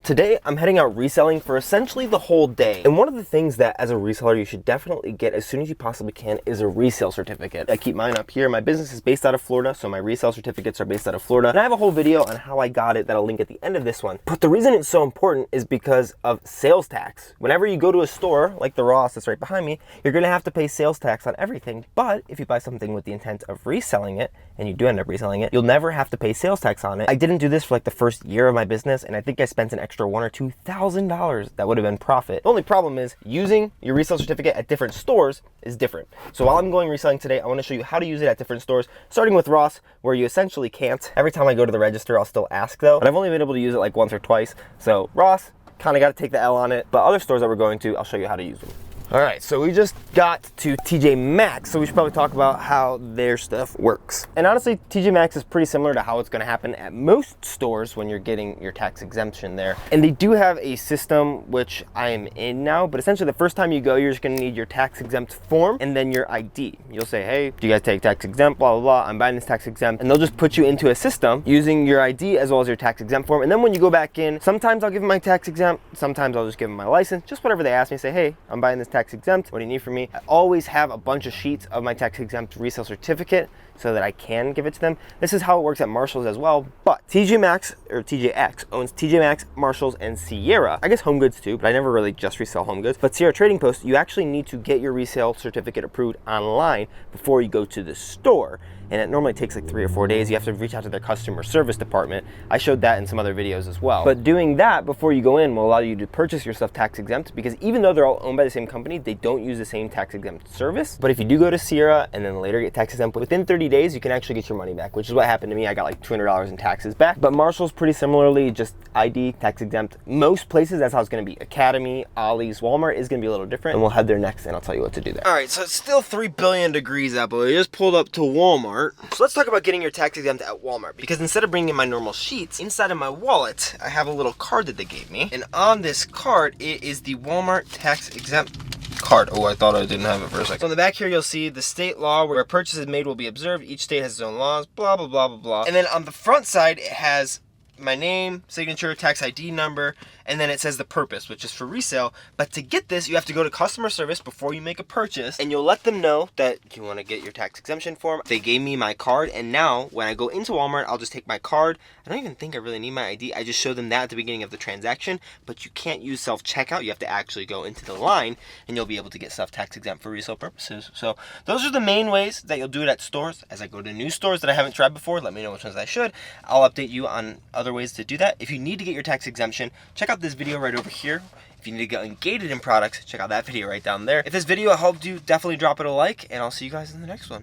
Today, I'm heading out reselling for essentially the whole day. And one of the things that as a reseller, you should definitely get as soon as you possibly can is a resale certificate. I keep mine up here. My business is based out of Florida, so my resale certificates are based out of Florida. And I have a whole video on how I got it that I'll link at the end of this one. But the reason it's so important is because of sales tax. Whenever you go to a store, like the Ross that's right behind me, you're gonna have to pay sales tax on everything. But if you buy something with the intent of reselling it, and you do end up reselling it, you'll never have to pay sales tax on it. I didn't do this for like the first year of my business, and I think I spent an extra $1,000 or $2,000 that would have been profit. The only problem is using your resale certificate at different stores is different. So while I'm going reselling today, I want to show you how to use it at different stores, starting with Ross, where you essentially can't. Every time I go to the register, I'll still ask though, but I've only been able to use it like once or twice. So Ross, kind of got to take the L on it, but other stores that we're going to, I'll show you how to use them. All right, so we just got to TJ Maxx, so we should probably talk about how their stuff works. And honestly, TJ Maxx is pretty similar to how it's gonna happen at most stores when you're getting your tax exemption there. And they do have a system, which I am in now, but essentially the first time you go, you're just gonna need your tax exempt form and then your ID. You'll say, hey, do you guys take tax exempt, blah, blah, blah, I'm buying this tax exempt. And they'll just put you into a system using your ID as well as your tax exempt form. And then when you go back in, sometimes I'll give them my tax exempt, sometimes I'll just give them my license, just whatever they ask me, say, hey, I'm buying this tax exempt, what do you need from me? I always have a bunch of sheets of my tax exempt resale certificate so that I can give it to them. This is how it works at Marshall's as well, but TJ Maxx, or TJX, owns TJ Maxx, Marshall's, and Sierra. I guess Home Goods too, but I never really just resell Home Goods. But Sierra Trading Post, you actually need to get your resale certificate approved online before you go to the store. And it normally takes like 3 or 4 days. You have to reach out to their customer service department. I showed that in some other videos as well. But doing that before you go in will allow you to purchase your stuff tax exempt, because even though they're all owned by the same company, they don't use the same tax exempt service. But if you do go to Sierra and then later get tax exempt, within 30 days, you can actually get your money back, which is what happened to me. I got like $200 in taxes back. But Marshall's pretty similarly, just ID, tax exempt. Most places, that's how it's gonna be. Academy, Ollie's, Walmart is gonna be a little different. And we'll head there next and I'll tell you what to do there. All right, so it's still 3 billion degrees out, but we just pulled up to Walmart. So let's talk about getting your tax exempt at Walmart, because instead of bringing my normal sheets, inside of my wallet, I have a little card that they gave me. And on this card, it is the Walmart tax exempt card. Oh, I thought I didn't have it for a second. So on the back here, you'll see the state law where a purchase is made will be observed. Each state has its own laws, blah, blah, blah, blah, blah. And then on the front side, it has my name, signature, tax ID number, and then it says the purpose, which is for resale. But to get this, you have to go to customer service before you make a purchase, and you'll let them know that you want to get your tax exemption form. They gave me my card, and now when I go into Walmart, I'll just take my card. I don't even think I really need my ID. I just show them that at the beginning of the transaction, but you can't use self-checkout. You have to actually go into the line, and you'll be able to get stuff tax exempt for resale purposes. So those are the main ways that you'll do it at stores. As I go to new stores that I haven't tried before, let me know which ones I should. I'll update you on other ways to do that. If you need to get your tax exemption, check out this video right over here. If you need to get ungated in products, check out that video right down there. If this video helped you, definitely drop it a like, and I'll see you guys in the next one.